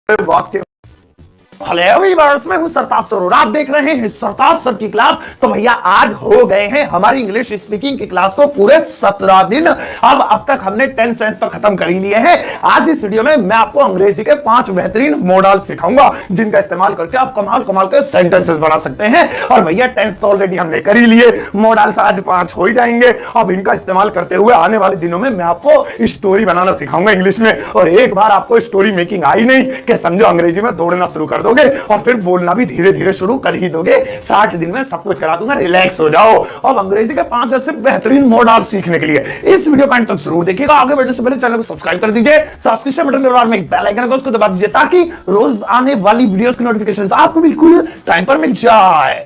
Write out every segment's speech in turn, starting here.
वाक्य। Hello viewers, मैं हूं सरताज सर और आप देख रहे हैं सरताज सर की क्लास। तो भैया आज हो गए हैं हमारी इंग्लिश स्पीकिंग की क्लास को पूरे 17 दिन। अब तक हमने 10 सेंस तो खत्म कर ही लिए हैं। आज इस वीडियो में मैं आपको अंग्रेजी के 5 बेहतरीन मॉडल सिखाऊंगा जिनका इस्तेमाल करके आप कमाल कमाल के सेंटेंसेस बना सकते हैं। और भैया टेंस तो ऑलरेडी हमने कर ही लिए, मॉडल्स आज 5 हो ही जाएंगे। अब इनका इस्तेमाल करते हुए आने वाले दिनों में मैं आपको स्टोरी बनाना सिखाऊंगा इंग्लिश में। और एक बार आपको स्टोरी मेकिंग आई नहीं कि समझो अंग्रेजी में दौड़ना शुरू कर दोगे और फिर बोलना भी धीरे धीरे शुरू कर ही दोगे। 60 दिन में सब कुछ करा दूंगा, रिलैक्स हो जाओ। अब अंग्रेजी के 5 ऐसे बेहतरीन मॉडल सीखने के लिए इस वीडियो का अंत तक जरूर देखिएगा। आगे बढ़ने से पहले चैनल को सब्सक्राइब कर दीजिए, सब्सक्रिप्शन बटन के बाद में बेल आइकन को उसको दबा दीजिए ताकि रोज आने वाली वीडियोस की नोटिफिकेशन आपको बिल्कुल टाइम पर मिल जाए।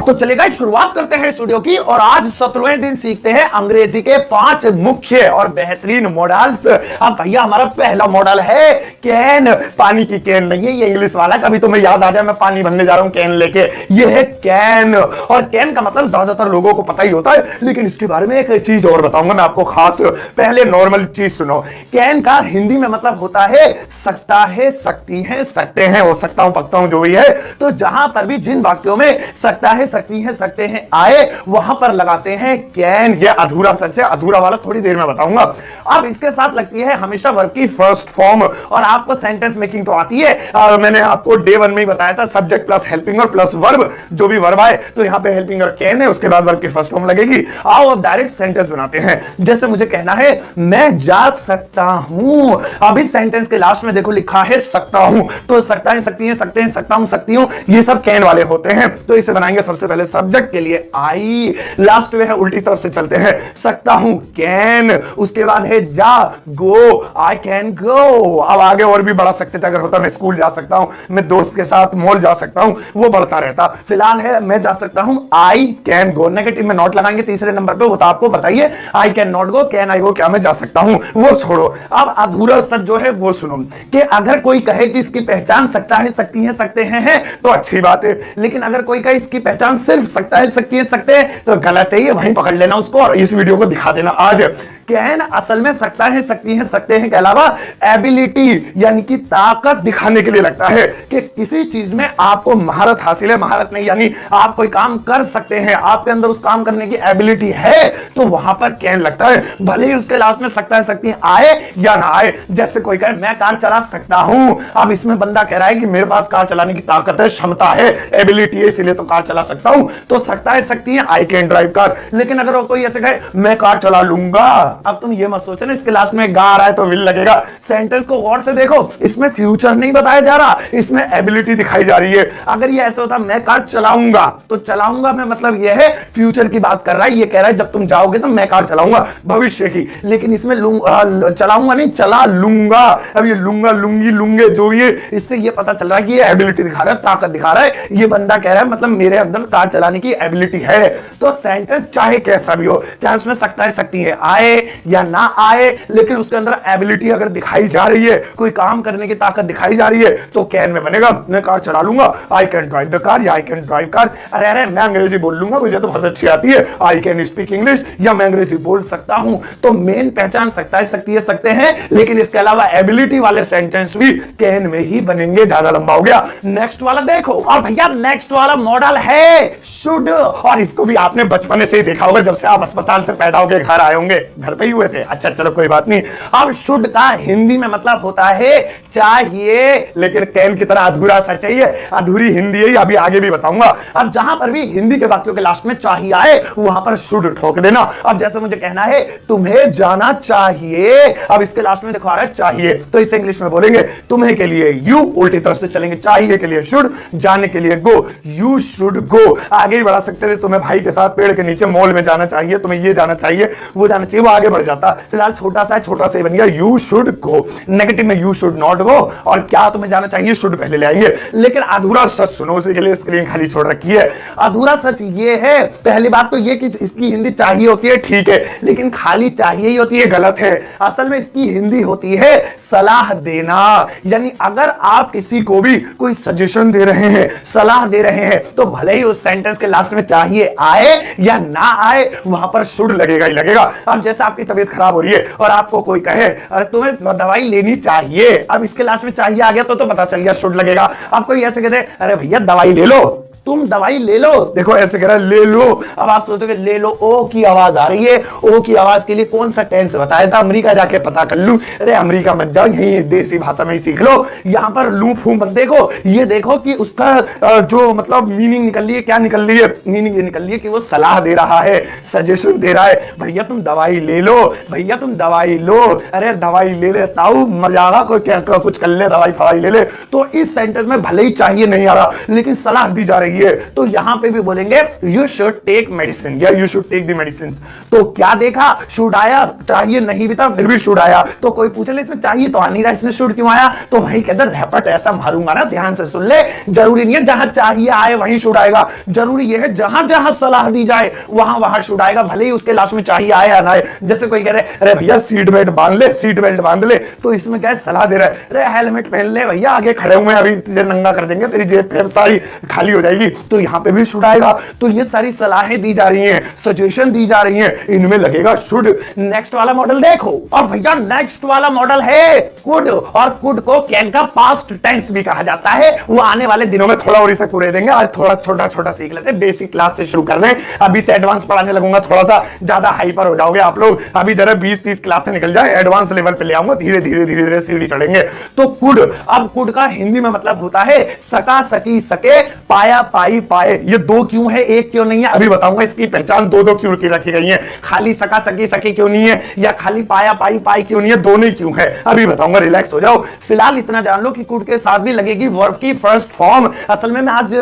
तो चलेगा, शुरुआत करते हैं इस वीडियो की। और आज 17वें दिन सीखते हैं अंग्रेजी के 5 मुख्य और बेहतरीन मॉडल्स। अब भैया हमारा पहला मॉडल है कैन। पानी की कैन नहीं है ये इंग्लिश वाला, कभी तुम्हें याद आ जाए मैं पानी भरने जा रहा हूं कैन लेके। ये है कैन। और कैन का मतलब ज्यादातर लोगों को पता ही होता है, लेकिन इसके बारे में एक चीज और बताऊंगा मैं आपको खास। पहले नॉर्मल चीज सुनो। कैन का हिंदी में मतलब होता है सकता है, सकती है, सकते हैं, हो सकता हूं, पकता हूं, जो भी है। तो जहां पर भी जिन वाक्यों में सकता है, सकती है, सकते हैं आए, वहां पर लगाते हैं कैन। ये अधूरा सच है, अधूरा वाला थोड़ी देर में बताऊंगा। अब इसके साथ लगती है हमेशा वर्ब की फर्स्ट फॉर्म। और आपको सेंटेंस मेकिंग तो आती है, मैंने आपको डे 1 में ही बताया था, सब्जेक्ट प्लस हेल्पिंग और प्लस वर्ब, जो भी वर्ब आए तो यहां पे हेल्पिंग और कैन है, उसके बाद वर्ब की फर्स्ट फॉर्म लगेगी। आओ अब डायरेक्ट सेंटेंस बनाते हैं। जैसे मुझे कहना है मैं जा सकता हूं, अभी सेंटेंस के लास्ट में देखो लिखा है सकता हूं, तो सकता है, सकती है, सकते हैं, सकता हूं, सकती हूं, ये सब कैन वाले होते हैं। तो इसे बनाएंगे सबसे पहले सब्जेक्ट के लिए आई, लास्ट में है उल्टी तरफ से चलते हैं, सकता हूं कैन, उसके बाद है जा गो, आई कैन गो। अब आगे और भी बढ़ा सकते थे, अगर होता मैं स्कूल जा सकता हूं, मैं दोस्त के साथ मॉल जा सकता हूं, वो बढ़ता रहता। फिलहाल है मैं जा सकता हूं आई कैन गो। नेगेटिव में नॉट लगाएंगे तीसरे नंबर पे, वो तो आपको बताइए। I can not go, can I go, क्या मैं जा सकता हूं, वो छोड़ो। अब अधूरा सच जो है वो सुनो कि अगर कोई कहे कि इसकी पहचान सकता है, सकती है, सकते हैं तो अच्छी बात है। लेकिन अगर कोई कहे इसकी पहचान सिर्फ सकता है, सकती है, सकते हैं तो गलत है, ये वहीं पकड़ लेना उसको और इस वीडियो को दिखा देना। आज कैन असल में सकता है, सकती है, सकते हैं के अलावा एबिलिटी यानी कि ताकत दिखाने के लिए लगता है कि किसी चीज में आपको महारत हासिल है। महारत नहीं यानी आप कोई काम कर सकते हैं, आपके अंदर उस काम करने की एबिलिटी है, तो वहां पर कैन लगता है। भले ही उसके लास्ट में सकता है, सकती है आए या ना आए। जैसे कोई कहे मैं कार चला सकता हूं, अब इसमें बंदा कह रहा है कि मेरे पास कार चलाने की ताकत है, क्षमता है, एबिलिटी है, इसलिए तो कार चला सकता हूं, तो सकता है, सकती है, आई कैन ड्राइव कार। लेकिन अगर कोई ऐसे कहे मैं कार चला लूंगा, अब तुम ये मत सोचना इसके लास्ट में गा रहा है तो विल लगेगा। सेंटेंस को गौर से देखो, इसमें फ्यूचर नहीं बताया जा रहा, इसमें एबिलिटी दिखाई जा रही है। अगर ये ऐसा होता मैं कार चलाऊंगा, तो चलाऊंगा में मतलब ये है फ्यूचर की बात कर रहा है, ये कह रहा है जब तुम जाओगे तो मैं कार चलाऊंगा, भविष्य की। लेकिन इसमें चलाऊंगा नहीं, चला लूंगा। अब ये लूंगा, लूंगी, लूंगे, जो भी है, इससे ये पता चल रहा है कि ये एबिलिटी दिखा रहा है, ताकत दिखा रहा है। ये बंदा कह रहा है मतलब मेरे अंदर कार चलाने की एबिलिटी है। तो सेंटेंस चाहे कैसा भी हो, चाहे उसमें सकता है, सकती है आए या ना आए, लेकिन उसके अंदर एबिलिटी अगर दिखाई जा रही है, कोई काम करने की ताकत दिखाई जा रही है, तो कैन में बनेगा मैं कार चला लूंगा, I can drive the car या आई कैन ड्राइव कार। अरे अरे मैं अंग्रेजी बोल लूंगा, मुझे तो बहुत अच्छी आती है, आई कैन स्पीक इंग्लिश, या मैं अंग्रेजी बोल सकता हूं। तो मेन पहचान सकता है, सकती है, सकते हैं, लेकिन इसके अलावा एबिलिटी वाले सेंटेंस भी कैन में ही बनेंगे। ज्यादा लंबा हो गया, नेक्स्ट वाला देखो। और भैया नेक्स्ट वाला मॉडल है शुड। और इसको भी आपने बचपन से ही देखा होगा, जब से आप अस्पताल से पैदा होकर घर आए होंगे, घर पे ही हुए थे। अच्छा चलो कोई बात नहीं। अब शुड का हिंदी में मतलब होता है चाहिए, लेकिन कैन की तरह अधूरा सा चाहिए, अधूरी हिंदी है, अभी आगे भी बताऊंगा। अब जहां पर भी हिंदी के वाक्यों के लास्ट में चाहिए आए, वहां पर शुड ठोक देना। अब जैसे मुझे कहना है तुम्हें जाना चाहिए, अब इसके लास्ट में दिखा रहा है चाहिए, तो इसे इंग्लिश में बोलेंगे तुम्हें के लिए यू, उल्टी तरफ से चलेंगे, चाहिए के लिए शुड, जाने के लिए गो, यू शुड गो। आगे ही बढ़ा सकते थे, तुम्हें भाई के साथ पेड़ के नीचे मॉल में जाना चाहिए, तुम्हें ये जाना चाहिए, वो जाना चाहिए, वो आगे बढ़ जाता। फिलहाल छोटा सा बन गया यू शुड गो। नेगेटिव में यू शुड नॉट गो, और क्या तुम्हें जाना चाहिए शुड पहले ले आएंगे। लेकिन अधूरा सच सुनो, उसी के लिए स्क्रीन खाली छोड़ रखी है। अधूरा सच ये है, पहली बात तो ये कि इसकी हिंदी चाहिए होती है, ठीक है, लेकिन खाली चाहिए ही होती है, गलत है। असल में इसकी हिंदी होती है सलाह देना। यानी अगर आप किसी को भी कोई सजेशन दे रहे हैं, सलाह दे रहे हैं, तो भले ही उस सेंटेंस के लास्ट में चाहिए आए या ना आए, वहां पर शुड लगेगा ही लगेगा। अब जैसे आप आपकी तबीयत खराब हो रही है और आपको कोई कहे अरे तुम्हें दवाई लेनी चाहिए, अब इसके लास्ट में चाहिए आ गया तो पता चल गया शुड लगेगा। आप कोई ऐसे कहते अरे भैया दवाई ले लो, तुम दवाई ले लो, देखो ऐसे कह रहा है ले लो। अब आप सोचोगे ले लो, ओ की आवाज आ रही है, ओ की आवाज के लिए कौन सा टेंस बताया था, अमेरिका जाके पता कर लूं। अरे अमेरिका मत जाओ, यही देसी भाषा में ही सीख लो। यहां पर लू फू मत देखो, ये देखो कि उसका जो मतलब मीनिंग निकल रही है, क्या निकल रही है, मीनिंग ये निकल रही है कि वो सलाह दे रहा है, सजेशन दे रहा है, भैया तुम दवाई ले लो, भैया तुम दवाई लो, अरे दवाई ले लेता हूं मजा आएगा, कोई क्या कुछ कर ले, दवाई फवाई ले ले। तो इस सेंटेंस में भले ही चाहिए नहीं आ रहा लेकिन सलाह दी जा रही है, तो यहां पे भी बोलेंगे यू शुड टेक मेडिसिन या you should take the medicine. तो क्या देखा, शुड आया, चाहिए नहीं भी था फिर भी शुड आया। तो कोई पूछ ले इसमें चाहिए तो आ नहीं रहा, इसमें शुड क्यों आया, तो भाई कहते रैपट ऐसा मारूंगा ना, ध्यान से सुन ले, जरूरी नहीं है जहां चाहिए आए वहीं शुड आएगा, जरूरी यह है जहां जहां सलाह दी जाए वहां वहां शुड आएगा, भले ही उसके लास्ट में चाहिए आए या ना आए। जैसे कोई कह रहे अरे भैया सीट बेल्ट बांध ले, सीट बेल्ट बांध ले, तो इसमें क्या है सलाह दे रहा है, अरे हेलमेट पहन ले भैया, आगे खड़े हुए अभी तुझे नंगा कर देंगे, तेरी जेब सारी खाली हो जाएगी, तो यहां पे भी शुड आएगा। तो ये सारी सलाहें दी जा रही हैं, सजेशन दी जा रही हैं, इनमें लगेगा शुड। नेक्स्ट वाला मॉडल देखो, और भैया नेक्स्ट वाला मॉडल है कुड, और कुड को कैन का पास्ट टेंस भी कहा जाता है। वो आने वाले दिनों में थोड़ा और इसे पूरे देंगे, आज थोड़ा छोटा छोटा सीख लेते हैं, बेसिक क्लास से शुरू कर रहे हैं, अभी से एडवांस पढ़ाने लगूंगा, थोड़ा सा ज्यादा हाइपर हो जाओगे आप लोग, अभी जरा 20-30 क्लास से निकल जाए, एडवांस लेवल पे ले आऊंगा, धीरे धीरे धीरे धीरे सीढ़ी चढ़ेंगे। तो कुड, अब कुड का हिंदी में मतलब होता है सका सकी सके, पाया पाई पाए। ये दो क्यों है, एक क्यों नहीं है, अभी बताऊंगा इसकी पहचान, दो दो क्यों की रखी गई है, खाली सका सकी सके क्यों नहीं है, या खाली पाया पाई पाई क्यों नहीं है, दोनों क्यों है अभी बताऊंगा, रिलैक्स हो जाओ। फिलहाल इतना जान लो कि कुड के साथ भी लगेगी वर्ब की फर्स्ट फॉर्म। असल में मैं आज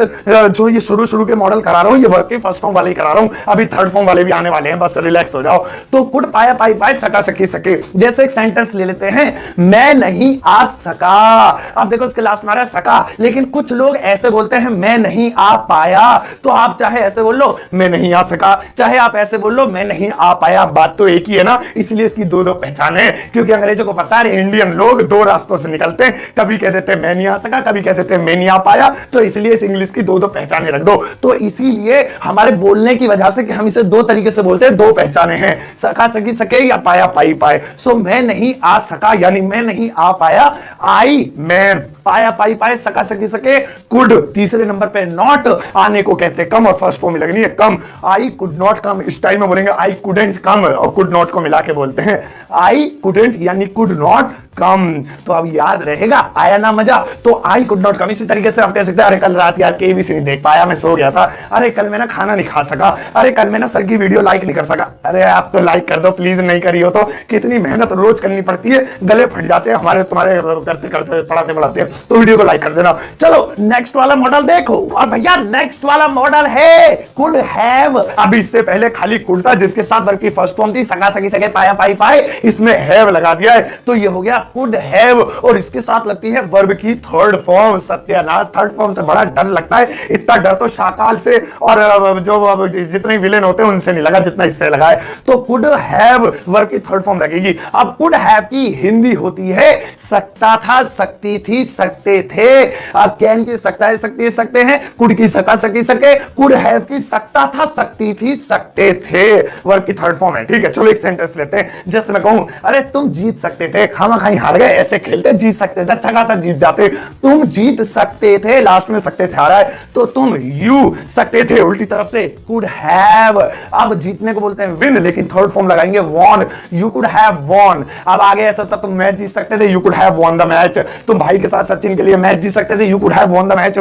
जो ये शुरू के मॉडल करा रहा हूं, ये वर्ब की फर्स्ट फॉर्म वाले ही करा रहा हूं, अभी थर्ड फॉर्म वाले भी आने वाले हैं, बस रिलैक्स हो जाओ। तो कुड पाया पाई पाए सका सकी सके। जैसे एक सेंटेंस ले लेते हैं, मैं नहीं आ सका, अब देखो इसके लास्ट में आ रहा है सका, लेकिन कुछ लोग ऐसे बोलते हैं मैं नहीं आ पाया, तो आप चाहे ऐसे बोल लो मैं नहीं आ सका, चाहे आप ऐसे बोल लो मैं नहीं आ पाया, बात तो एक ही है ना, इसलिए इसकी दो दो पहचान है। क्योंकि अंग्रेजों को पता है इंडियन लोग दो रास्तों से निकलते हैं, कभी कह देते हैं मैं नहीं आ सका, कभी कह देते हैं मैं नहीं आ पाया, तो इसलिए इस इंग्लिश की दो दो पहचानें रख दो। तो इसीलिए हमारे बोलने की वजह से कि हम इसे दो तरीके से बोलते हैं, दो पहचाने हैं, सका सकी सके या पाया पाई पाए। सो मैं नहीं आ सका यानी मैं नहीं आ पाया, आई मैं, पाया पाई पाए सका सकी सके कुड। तीसरे नंबर पे नॉट, आने को कहते हैं कम, और फर्स्ट फॉर्म में लगनी है कम, आई कुड नॉट कम। इस टाइम में बोलेंगे आई कुडंट कम, और कुड नॉट को मिला के बोलते हैं आई कुडंट यानी कुड नॉट कम। तो अब याद रहेगा, आया ना मजा, तो आई कुड नॉट कम। इसी तरीके से आप कह सकते हैं अरे कल रात यार केबीसी नहीं देख पाया, मैं सो गया था, अरे कल मैं ना खाना नहीं खा सका, अरे कल मैं ना सर की वीडियो लाइक नहीं कर सका। अरे आप तो लाइक कर दो प्लीज, नहीं करी हो तो, कितनी मेहनत रोज करनी पड़ती है, गले फट जाते हैं हमारे तुम्हारे करते करते पढ़ाते पढ़ाते, तो वीडियो को लाइक कर देना। चलो नेक्स्ट वाला मॉडल देखो, और भैया नेक्स्ट वाला मॉडल है कुड हैव। अब इससे पहले खाली कुड था जिसके साथ वर्ब की फर्स्ट फॉर्म थी सका सकी सके पाया पाई पाए, इसमें हैव लगा दिया है, तो ये हो गया कुड हैव, और इसके साथ लगती है वर्ब की थर्ड फॉर्म। सत्यानाश, थर्ड फॉर्म से बड़ा डर लगता है, इतना डर तो शाकाल से और जो जितने विलेन होते हैं उनसे नहीं लगा जितना इससे लगा है। तो कुड हैव वर्ब की थर्ड फॉर्म लगेगी। अब कुड हैव की हिंदी होती है सकता था, सकती थी, सकते थे। अब कैन की सकता है, सकती है, सकते हैं, कुड की सका सकी सके, कुड हैव की सकता था, सकती थी, सकते थे, वर्ब की थर्ड फॉर्म है। ठीक है, चलो एक सेंटेंस लेते हैं। जैसे मैं कहूं अरे तुम जीत सकते थे, खामा खाई हार गए, ऐसे खेलते जीत सकते थे, अच्छा खासा जीत जाते, तुम जीत सकते थे, लास्ट में सकते थे आ रहा है, तो तुम यू सकते थे, उल्टी तरफ से कुड हैव। अब जीतने को बोलते हैं विन, लेकिन थर्ड फॉर्म लगाएंगे won, you could have won. अब आगे ऐसा था तुम मैच जीत सकते थे, you could have won the match, तुम भाई के साथ सचिन के लिए मैच जीत सकते थे, you could have won the match,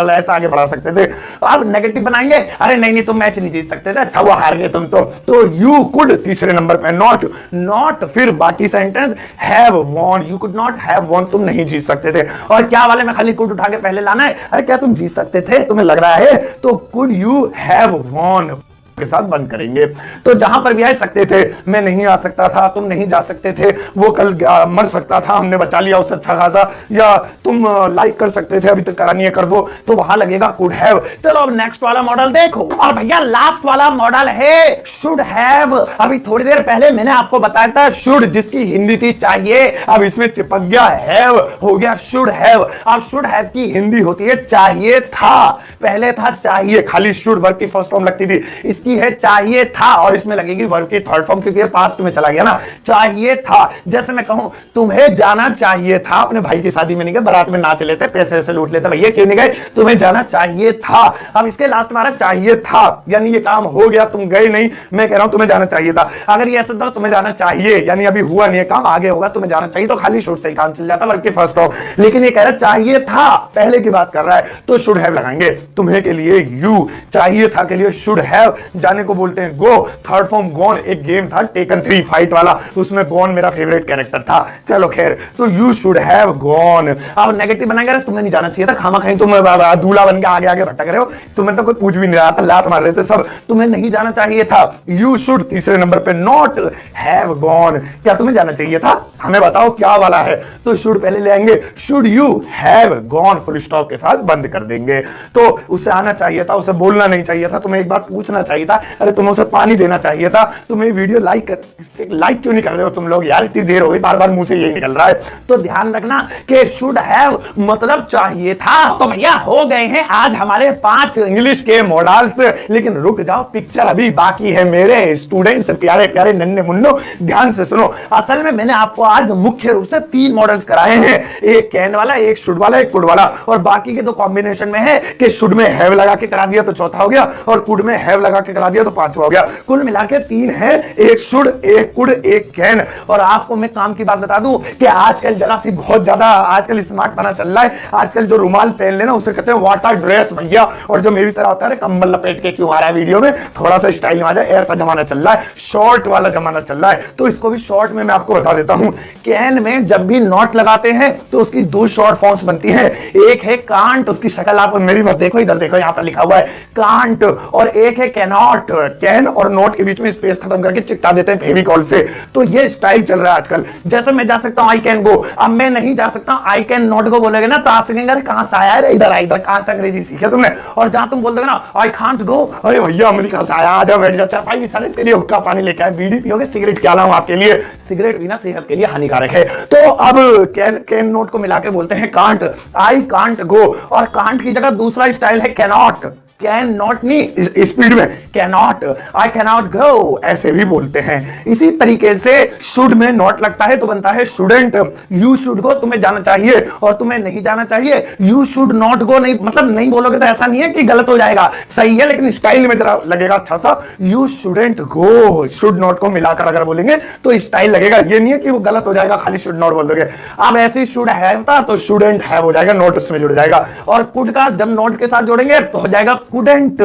ऐसा आगे बढ़ा सकते थे। अब नेगेटिव बनाएंगे, अरे नहीं नहीं तुम मैच नहीं जीत सकते थे, अच्छा वो हार गए तुम तो यू कुड तीसरे नंबर पे, नॉट नॉट, फिर बाकी sentence have von, you could not have von, तुम नहीं जीत सकते थे। और क्या वाले में खाली कुड उठा के पहले लाना है, अरे क्या तुम जीत सकते थे, तुम्हें लग रहा है, तो कुड यू हैव वॉन के साथ बंद करेंगे। तो जहां पर भी आ सकते थे, मैं नहीं आ सकता था, तुम नहीं जा सकते थे, वो कल मर सकता था, हमने बचा लिया उससे अच्छा खासा, या तुम लाइक कर सकते थे, अभी तक करा नहीं है, कर दो, तो वहां लगेगा कुड हैव। चलो अब नेक्स्ट वाला मॉडल देखो, और भैया लास्ट वाला मॉडल है शुड हैव। अभी थोड़ी देर पहले मैंने आपको बताया था शुड जिसकी हिंदी थी चाहिए, अब इसमें चिपक गया हैव, हो गया शुड हैव। अब शुड हैव की हिंदी होती है चाहिए था, पहले था चाहिए, खाली शुड वर्ब की फर्स्ट फॉर्म लगती थी, इसकी इसकी है चाहिए था, और इसमें लगेगी वर्ब की थर्ड फॉर्म क्योंकि पास्ट में चला गया ना। चाहिए था, जैसे मैं कहूं तुम्हें जाना चाहिए था, अपने भाई की शादी में नहीं गए, बारात में नाच लेते, पैसे से लूट लेते, भैया क्यों नहीं गए, तुम्हें जाना चाहिए था। अब इसके लास्ट में चाहिए था, यानी ये काम हो गया, तुम गए नहीं, मैं कह रहा हूं तुम्हें जाना चाहिए था। अगर ये ऐसा था तुम्हें जाना चाहिए, यानी अभी हुआ नहीं है काम, आगे होगा, तुम्हें जाना चाहिए, तो खाली शुड से ही काम चल जाता, बल्कि फर्स्ट ऑफ। लेकिन ये कह रहा चाहिए था, पहले की बात कर रहा है, तो शुड हैव लगाएंगे। तुम्हें के लिए यू, चाहिए था के लिए शुड हैव, जाने को बोलते हैं गो, थर्ड फॉर्म गॉन। एक गेम था टेकन 3 फाइट वाला, उसमें गॉन मेरा फेवरेट कैरेक्टर था। चलो खैर, तो यू शुड हैव गॉन। अब नेगेटिव बनाएंगे, तुम्हें नहीं जाना चाहिए था, खामा खाई तुम दूल्हा बन के आगे आगे भटक रहे हो, तुम्हें तो कोई पूछ भी नहीं रहा था, लात मार रहे थे सब, तुम्हें नहीं जाना चाहिए था। यू शुड तीसरे नंबर पे, नॉट हैव गॉन, क्या तुम्हें जाना चाहिए था, हमें बताओ क्या वाला है। तो शुड पहले ले आएंगे, should you have gone full stop के साथ बंद कर देंगे। तो उसे आना चाहिए था, उसे बोलना नहीं चाहिए था, तुम्हें एक बार पूछना चाहिए था, अरे तुम्हें उसे पानी देना चाहिए था, तुम्हें वीडियो लाइक क्यों नहीं कर रहे हो तुम लोग यार, इतनी देर हो गई, बार बार मुंह से यही निकल रहा है। तो ध्यान रखना कि शुड हैव मतलब चाहिए था। तो भैया हो गए हैं आज हमारे 5 इंग्लिश के मॉडल्स, लेकिन रुक जाओ, पिक्चर अभी बाकी है मेरे स्टूडेंट्स, प्यारे प्यारे नन्हे मुन्नो, ध्यान से सुनो। असल में मैंने आपको आज मुख्य रूप से 3 मॉडल्स कराए हैं, एक कैन वाला, एक शुड वाला, एक कुड वाला, और बाकी के 2 कॉम्बिनेशन में है कि शुड में हैव लगा के करा दिया तो चौथा हो गया, और कुड में हैव लगा के करा दिया तो पांचवा हो गया। कुल मिला के 3 है, एक शुड, एक कुड, एक कैन। और आपको मैं काम की बात बता दूं कि आजकल जरा सी बहुत ज्यादा आजकल स्मार्ट बना चल रहा है, आजकल जो रुमाल पहन लेना उसे कहते हैं वाटर ड्रेस भैया, और जो मेरी तरह होता है कंबल लपेट के क्यों आ रहा है वीडियो में, थोड़ा सा स्टाइल में आ जाए, ऐसा जमाना चल रहा है, शॉर्ट वाला जमाना चल रहा है। तो इसको भी शॉर्ट में मैं आपको बता देता हूं, कैन में जब भी नॉट लगाते हैं तो उसकी 2 शॉर्ट फॉर्म्स बनती है, एक है कांट, उसकी शक्ल आप मेरी मत देखो, इधर देखो, यहां पर लिखा हुआ है कांट, और एक है कैनॉट, कैन और नॉट के बीच में स्पेस खत्म करके चिपटा देते हैं फेविकॉल से। तो ये स्टाइल चल रहा है आजकल। जैसे मैं जा सकता हूं आई कैन गो, अब मैं नहीं जा सकता आई कैन नॉट गो बोलेगे ना तो आप सीखेंगे अरे कहां से आया है, इधर आ, इधर कहां से अंग्रेजी सीखे तुमने। और जहां तुम बोल दोगे ना आई कांट गो, अरे भैया अमेरिका से आया, आ जाओ बैठ जाओ चारपाई बिछा, इसके लिए हुक्का पानी लेके आए, बीड़ी पियोगे, सिगरेट क्या लाऊं आपके लिए, सिगरेट पीना सेहत के लिए हानिकारक है। तो अब कैन नॉट को मिला के बोलते हैं कांट, आई कांट गो, और कांट की जगह दूसरा स्टाइल है कैनॉट, कैन नॉट नहीं स्पीड में, कैनॉट, आई कैनॉट गो, ऐसे भी बोलते हैं। इसी तरीके से शुड में नॉट लगता है तो बनता है शुडेंट, यू शुड गो, तुम्हें जाना चाहिए, और तुम्हें नहीं जाना चाहिए, यू शुड नॉट गो, नहीं मतलब नहीं बोलोगे तो ऐसा नहीं है कि गलत हो जाएगा, सही है, लेकिन स्टाइल में जरा लगेगा अच्छा सा, you shouldn't go, should not को मिलाकर अगर बोलेंगे तो स्टाइल लगेगा, ये नहीं है कि वो गलत हो जाएगा खाली शुड नॉट बोल दोगे। अब ऐसे शुड हैव था तो शुडेंट हैव हो जाएगा, नॉट उसमें जुड़ जाएगा, और कुड का जब नॉट के साथ जोड़ेंगे तो हो जाएगा कुडेंट,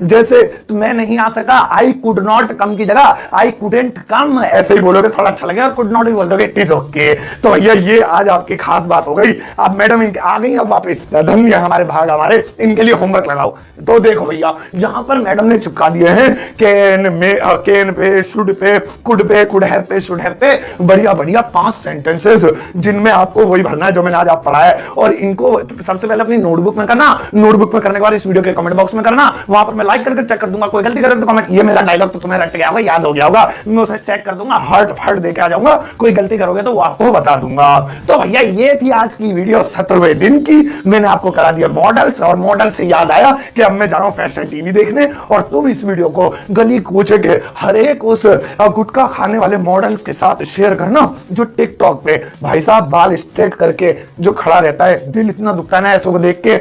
जैसे तो मैं नहीं आ सका, आई कुड नॉट कम की जगह आई कुडेंट कम, ऐसे ही बोलोगे थोड़ा अच्छा लगेगा, कुड नॉट भी बोल दोगे इट इज ओके। तो भैया ये आज आपकी खास बात हो गई। अब मैडम इनके आ गई, अब वापस धन्य हमारे भाग हमारे, इनके लिए होमवर्क लगाओ। तो देखो भैया यहां पर मैडम ने चिपका दिए हैं कैन में, can pay, should pay, could have पे, शुड हैव पे, बढ़िया बढ़िया 5 सेंटेंसेस जिनमें आपको वही भरना है जो मैंने आज आप पढ़ा है, और इनको सबसे पहले अपनी नोटबुक में करना, नोटबुक में करने के बाद इस वीडियो के कमेंट बॉक्स में करना, वहां पर मैं लाइक करके चेक कर दूंगा, कोई गलती करे तो कमेंट, ये मेरा डायलॉग तो तुम्हें रट गया होगा, याद हो गया होगा, मैं उसे चेक कर दूंगा, हार्ट फट देके आ जाऊंगा, कोई गलती करोगे तो वो आपको बता दूंगा। तो भैया ये थी आज की वीडियो 17वें दिन की, मैंने आपको करा दिया मॉडल्स, और मॉडल से याद आया कि अब मैं जा रहा हूं फैशन टीवी देखने, और तुम इस वीडियो को गली कूचे के हर एक उस गुटखा खाने वाले मॉडल्स के साथ शेयर करना जो टिकटॉक पे भाई साहब बाल स्ट्रेट करके जो खड़ा रहता है, दिल इतना दुखता है ना ऐसो को देख के।